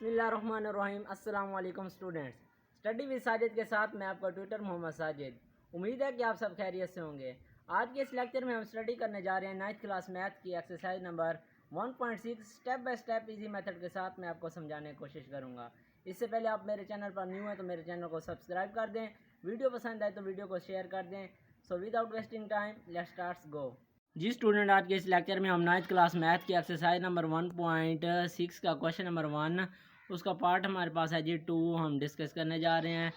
बिस्मिल्लाहिर्रहमानिर्रहीम। अस्सलाम वालेकुम स्टूडेंट्स। स्टडी विद साजिद के साथ मैं आपका ट्यूटर मोहम्मद साजिद। उम्मीद है कि आप सब खैरियत से होंगे। आज के इस लेक्चर में हम स्टडी करने जा रहे हैं 9th क्लास मैथ की exercise number 1.6 step by step easy method के साथ मैं आपको समझाने की कोशिश करूँगा। इससे पहले आप मेरे चैनल पर न्यू हैं तो मेरे चैनल को सब्सक्राइब कर दें, वीडियो पसंद आए तो वीडियो को शेयर कर दें। So without wasting time let's start go. जी स्टूडेंट, आज के इस लेक्चर में हम 9th क्लास मैथ की एक्सरसाइज नंबर 1.6 का क्वेश्चन नंबर 1 उसका पार्ट हमारे पास है जी 2 हम डिस्कस करने जा रहे हैं।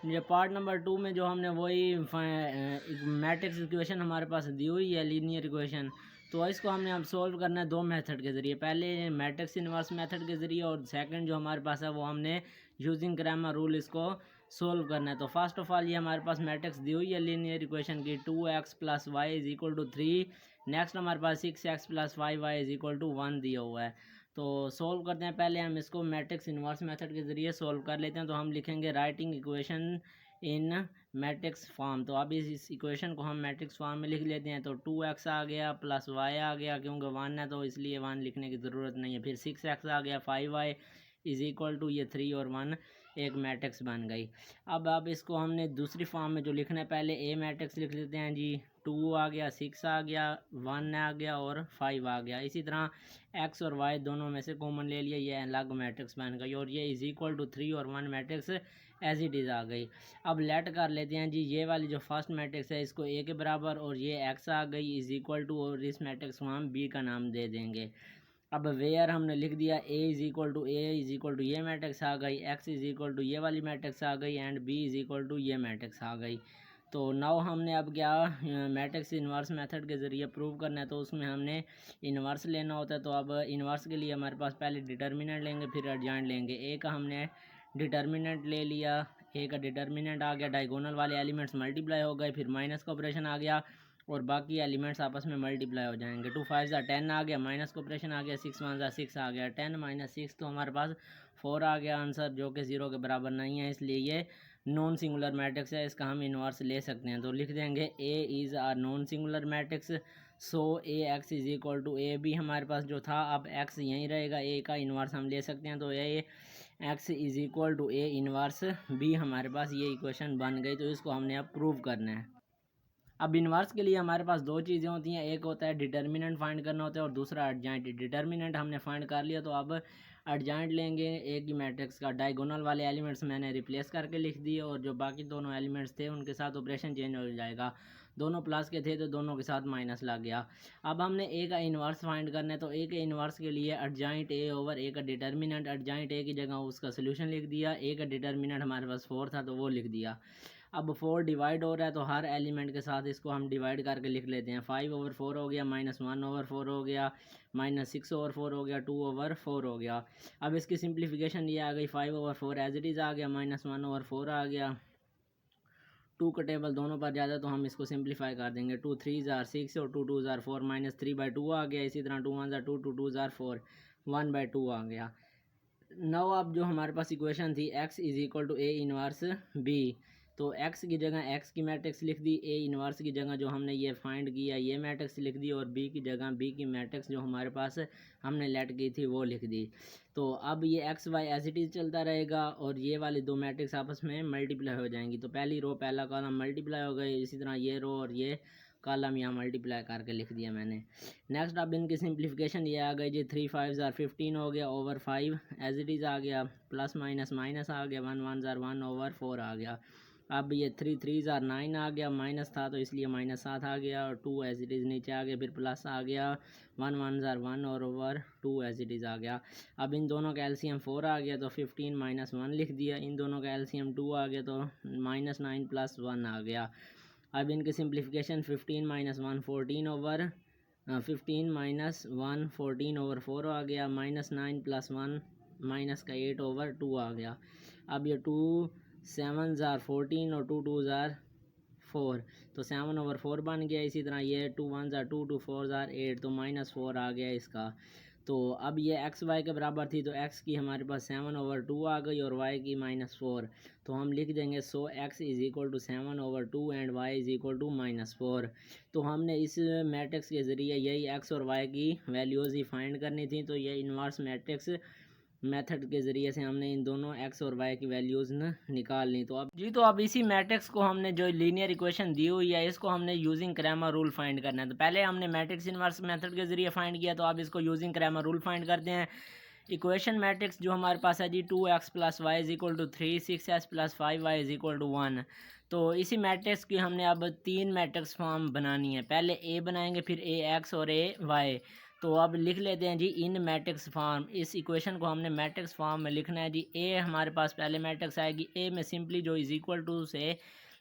ये पार्ट नंबर 2 में जो हमने वही मैट्रिक्स इक्वेशन हमारे पास दी हुई है, लीनियर इक्वेशन, तो इसको हमने अब सोल्व करना है दो मेथड के ज़रिए। पहले मैट्रिक्स इन्वर्स मेथड के ज़रिए और सेकंड जो हमारे पास है वो हमने यूजिंग क्रैमर रूल इसको सोल्व करना है। तो फर्स्ट ऑफ ऑल ये हमारे पास मैट्रिक्स दी हुई है लीनियर इक्वेशन की 2x + y = 3। नेक्स्ट हमारे पास 6x + 5y = 1 दिया हुआ है। तो सोल्व करते हैं। पहले हम इसको मैट्रिक्स इन्वर्स मेथड के ज़रिए सोल्व कर लेते हैं। तो हम लिखेंगे writing equation in matrix form. तो अब इस इक्वेशन को हम मैट्रिक्स फॉर्म में लिख लेते हैं। तो 2x आ गया + y आ गया, क्योंकि 1 है तो इसलिए 1 लिखने की ज़रूरत नहीं है। फिर 6x आ गया, 5y = ये 3 और 1 एक मैट्रिक्स बन गई। अब इसको हमने दूसरी फॉर्म में जो लिखना है, पहले ए मैट्रिक्स लिख लेते हैं जी। 2 आ गया, 6 आ गया, 1 आ गया और 5 आ गया। इसी तरह x और y दोनों में से कॉमन ले लिया, ये अलग मैट्रिक्स बन गई और ये = 3 और 1 मैट्रिक्स एज इट इज़ आ गई। अब लेट कर लेते हैं जी, ये वाली जो फर्स्ट मैट्रिक्स है इसको a के बराबर और ये x आ गई = और इस मैट्रिक्स को हम b का नाम दे देंगे। अब वेयर हमने लिख दिया a = ये मैट्रिक्स आ गई, x = ये वाली मैट्रिक्स आ गई एंड b = ये मैट्रिक्स आ गई। तो नाउ हमने अब क्या मैट्रिक्स इन्वर्स मेथड के ज़रिए प्रूव करना है, तो उसमें हमने इन्वर्स लेना होता है। तो अब इन्वर्स के लिए हमारे पास पहले डिटर्मिनेंट लेंगे, फिर एडजॉइंट लेंगे। ए का हमने डिटर्मिनेंट ले लिया, ए का डिटर्मिनेंट आ गया, डायगोनल वाले एलिमेंट्स मल्टीप्लाई हो गए, फिर माइनस का ऑपरेशन आ गया और बाकी एलिमेंट्स आपस में मल्टीप्लाई हो जाएंगे। 2 5 10 आ गया, माइनस का ऑपरेशन आ गया, 6 1 6 आ गया, 10 - 6 तो हमारे पास 4 आ गया आंसर, जो कि 0 के बराबर नहीं है, इसलिए ये नॉन सिंगुलर मैट्रिक्स है, इसका हम इन्वर्स ले सकते हैं। तो लिख देंगे A is a non singular matrix, so A X = A B हमारे पास जो था, अब एक्स यहीं रहेगा, ए का इन्वर्स हम ले सकते हैं। तो ए एक्स = ए इन्वर्स बी हमारे पास ये इक्वेशन बन गई। तो इसको हमने अब प्रूव करना है। अब इन्वर्स के लिए हमारे पास दो चीज़ें होती हैं, एक होता है डिटर्मिनेंट फाइंड करना होता है और दूसरा एडजॉइंट। डिटर्मिनेंट हमने फाइंड कर लिया, तो अब एडजॉइंट लेंगे। एक ही मैट्रिक्स का डायगोनल वाले एलिमेंट्स मैंने रिप्लेस करके लिख दिए और जो बाकी दोनों एलिमेंट्स थे उनके साथ ऑपरेशन चेंज हो जाएगा। दोनों प्लस के थे तो दोनों के साथ माइनस लग गया। अब हमने ए का इन्वर्स फाइंड करना है, तो ए के इन्वर्स के लिए एडजॉइंट ए ओवर ए का डिटर्मिनेंट, एडजॉइंट ए की जगह उसका सोल्यूशन लिख दिया। ए का डिटर्मिनेंट हमारे पास 4 था तो वो लिख दिया। अब 4 डिवाइड हो रहा है तो हर एलिमेंट के साथ इसको हम डिवाइड करके लिख लेते हैं। 5/4 हो गया, -1/4 हो गया, -6/4 हो गया, 2/4 हो गया। अब इसकी सिंप्लीफिकेशन ये आ गई, 5/4 एज इट इज़ आ गया, -1/4 आ गया। 2 का टेबल दोनों पर ज़्यादा तो हम इसको सिंप्लीफाई कर देंगे। 2 3 * 6 और 2 2 * 4, -3/2 आ गया। इसी तरह 2 1 * 2, 2 2 * 4, 1/2 आ गया। नौ अब जो हमारे पास इक्वेशन थी x = ए इन्वर्स बी, तो x की जगह x की मैट्रिक्स लिख दी, ए इन्वर्स की जगह जो हमने ये फाइंड किया ये मैट्रिक्स लिख दी और b की जगह b की मैट्रिक्स जो हमारे पास हमने लेट की थी वो लिख दी। तो अब ये x y as it is चलता रहेगा और ये वाली दो मैट्रिक्स आपस में मल्टीप्लाई हो जाएंगी। तो पहली रो पहला कॉलम मल्टीप्लाई हो गए, इसी तरह ये रो और ये कॉलम यहाँ मल्टीप्लाई करके लिख दिया मैंने। नेक्स्ट अब इनकी सिंप्लीफिकेशन ये आ गई जी, 3 5 * 15 हो गया ओवर 5 एज इट इज़ आ गया, प्लस माइनस माइनस आ गया, 1 1 * 1/4 आ गया। अब ये 3 3 * 9 आ गया, माइनस था तो इसलिए -7 आ गया और 2 एज इट इज़ नीचे आ गया, फिर प्लस आ गया, 1 1 * 1 और ओवर 2 एज इट इज़ आ गया। अब इन दोनों का एलसीएम 4 आ गया तो 15 - 1 लिख दिया। इन दोनों का एलसीएम 2 आ गया तो -9 + 1 आ गया। अब इनकी सिंप्लीफिकेशन 15 - 1 14 ओवर 15 - 1 14/4 आ गया, -9 + 1 माइनस का 8/2 आ गया। अब ये 2 7 * 14 और 2 2 * 4 तो 7/4 बन गया। इसी तरह ये 2 1 * 2 2 4 * 8 तो -4 आ गया इसका। तो अब ये x y के बराबर थी तो x की हमारे पास 7/2 आ गई और y की -4, तो हम लिख देंगे सो x = 7/2 एंड y = -4। तो हमने इस मैट्रिक्स के ज़रिए यही x और y की वैल्यूज़ ही फाइंड करनी थी। तो ये इन्वर्स मैट्रिक्स मेथड के ज़रिए से हमने इन दोनों एक्स और वाई की वैल्यूज़ न निकाल ली। तो अब इसी मैट्रिक्स को हमने जो लीनियर इक्वेशन दी हुई है इसको हमने यूजिंग क्रैमर रूल फाइंड करना है। तो पहले हमने मैट्रिक्स इनवर्स मेथड के ज़रिए फाइंड किया, तो अब इसको यूजिंग क्रैमर रूल फाइंड करते हैं। इक्वेशन मैट्रिक्स जो हमारे पास है जी 2x + y = 3, 6s + 5y = 1। तो इसी मैट्रिक्स की हमने अब 3 मैट्रिक्स फॉर्म बनानी है। पहले ए बनाएंगे, फिर ए एक्स और ए वाई। तो अब लिख लेते हैं जी इन मैट्रिक्स फॉर्म। इस इक्वेशन को हमने मैट्रिक्स फॉर्म में लिखना है जी। ए हमारे पास पहले मैट्रिक्स आएगी, ए में सिंपली जो इज़ इक्वल टू से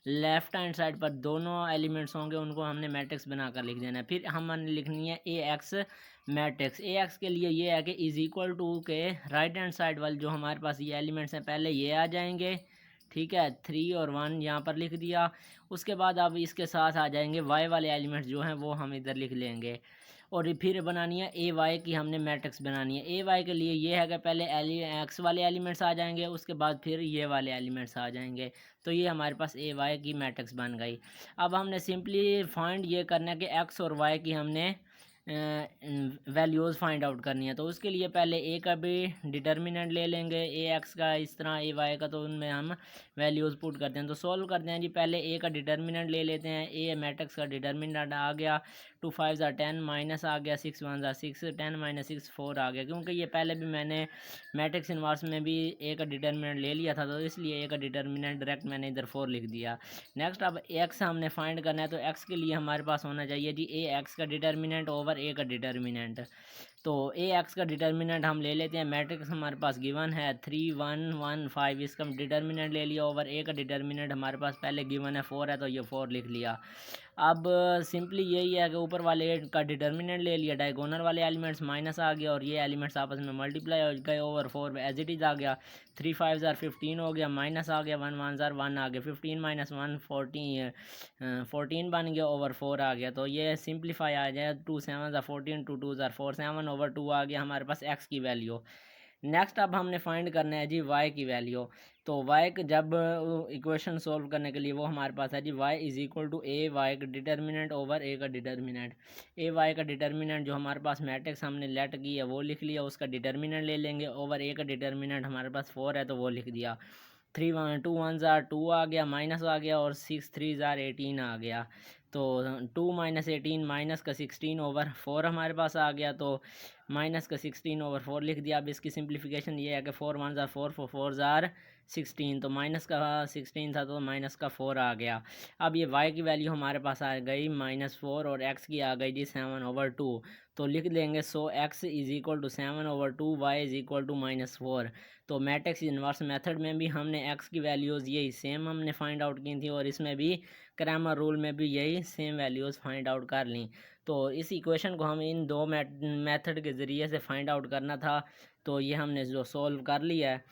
लेफ्ट हैंड साइड पर दोनों एलिमेंट्स होंगे उनको हमने मैट्रिक्स बनाकर लिख देना है। फिर हमने लिखनी है ए एक्स मैट्रिक्स। ए एक्स के लिए ये है कि इज़ इक्वल टू के राइट हैंड साइड वाले जो हमारे पास ये एलिमेंट्स हैं पहले ये आ जाएंगे, ठीक है, 3 और 1 यहाँ पर लिख दिया। उसके बाद अब इसके साथ आ जाएंगे वाई वाले एलिमेंट्स जो हैं वो हम इधर लिख लेंगे। और फिर बनानी है ए वाई की हमने मैट्रिक्स बनानी है। ए वाई के लिए ये है कि पहले एक्स वाले एलिमेंट्स आ जाएंगे, उसके बाद फिर ये वाले एलिमेंट्स आ जाएंगे। तो ये हमारे पास ए वाई की मैट्रिक्स बन गई। अब हमने सिंपली फाइंड ये करना है कि एक्स और वाई की हमने वैल्यूज़ फाइंड आउट करनी है। तो उसके लिए पहले ए का भी डिटर्मिनेंट ले लेंगे, ए एक्स का इस तरह ए वाई का, तो उनमें हम वैल्यूज़ पुट करते हैं। तो सॉल्व करते हैं जी। पहले ए का डिटर्मिनेंट ले लेते हैं। ए मैट्रिक्स का डिटर्मिनेंट आ गया 2 5 = 10 माइनस आ गया 6 1 = 6, 10 - 6 4 आ गया। क्योंकि ये पहले भी मैंने मैट्रिक्स इनवर्स में भी ए का डिटर्मिनेंट ले लिया था, तो इसलिए ए का डिटर्मिनेंट डायरेक्ट मैंने इधर 4 लिख दिया। नेक्स्ट अब एक्स हमने फाइंड करना है। तो एक्स के लिए हमारे पास होना चाहिए जी ए एक्स का डिटर्मिनेंट ओवर ए का डिटर्मिनेंट। तो ए एक्स का डिटर्मिनेंट हम ले लेते हैं। मैट्रिक्स हमारे पास गिवन है 3 1 1 5, इसका डिटर्मिनेंट ले लिया ओवर ए का डिटर्मिनेंट हमारे पास पहले गिवन है 4 है, तो ये 4 लिख लिया। अब सिंपली यही है कि ऊपर वाले का डिटर्मिनेंट ले लिया, डायगोनल वाले एलिमेंट्स माइनस आ गया और ये एलिमेंट्स आपस में मल्टीप्लाई हो गए ओवर 4 एज इट इज़ आ गया। 3 5 = 15 हो गया, माइनस आ गया 1 1 = 1 आ गया, 15 - 1 14 बन गया ओवर 4 आ गया। तो ये सिंप्लीफाई आ जाए, 2 7 = 14, 2 2 = 4, 7 ओवर 2 आ गया हमारे पास एक्स की वैल्यू। नेक्स्ट अब हमने फाइंड करना है जी वाई की वैल्यू। तो वाई का जब इक्वेशन सोल्व करने के लिए वो हमारे पास है G Y is equal to A Y का डिटर्मिनेंट ओवर ए का डिटर्मिनेंट। ए वाई का डिटर्मिनेंट जो हमारे पास मैट्रिक्स हमने लेट की है वो लिख लिया, उसका डिटर्मिनेंट ले लेंगे ओवर ए का डिटर्मिनेंट हमारे पास 4 है तो वो लिख दिया। 3 2 1 = 2 आ गया, माइनस आ गया और 6 3 = 18 आ गया। तो 2 - 18 माइनस का 16 ओवर 4 हमारे पास आ गया। तो माइनस का 16 ओवर 4 लिख दिया। अब इसकी सिंप्लीफिकेशन ये है कि 4 1 = 4, 4 4 = 16। तो माइनस का 16 था तो माइनस का 4 आ गया। अब ये y की वैल्यू हमारे पास आ गई -4 और x की आ गई जी 7 ओवर 2। तो लिख देंगे so x is equal to 7 over 2, y is equal to -4। तो मैट्रिक्स इनवर्स मेथड में भी हमने x की वैल्यूज़ यही सेम हमने फाइंड आउट की थी और इसमें भी क्रैमर रूल में भी यही सेम वैल्यूज़ फाइंड आउट कर ली। तो इस इक्वेशन को हम इन दो मेथड के ज़रिए से फाइंड आउट करना था। तो ये हमने जो सोल्व कर लिया है,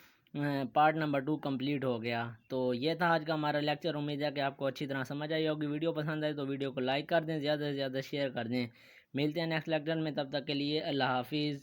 पार्ट नंबर 2 कंप्लीट हो गया। तो ये था आज का हमारा लेक्चर। उम्मीद है कि आपको अच्छी तरह समझ आई होगी। वीडियो पसंद आए तो वीडियो को लाइक कर दें, ज़्यादा से ज़्यादा शेयर कर दें। मिलते हैं नेक्स्ट लेक्चर में, तब तक के लिए अल्लाह हाफिज़।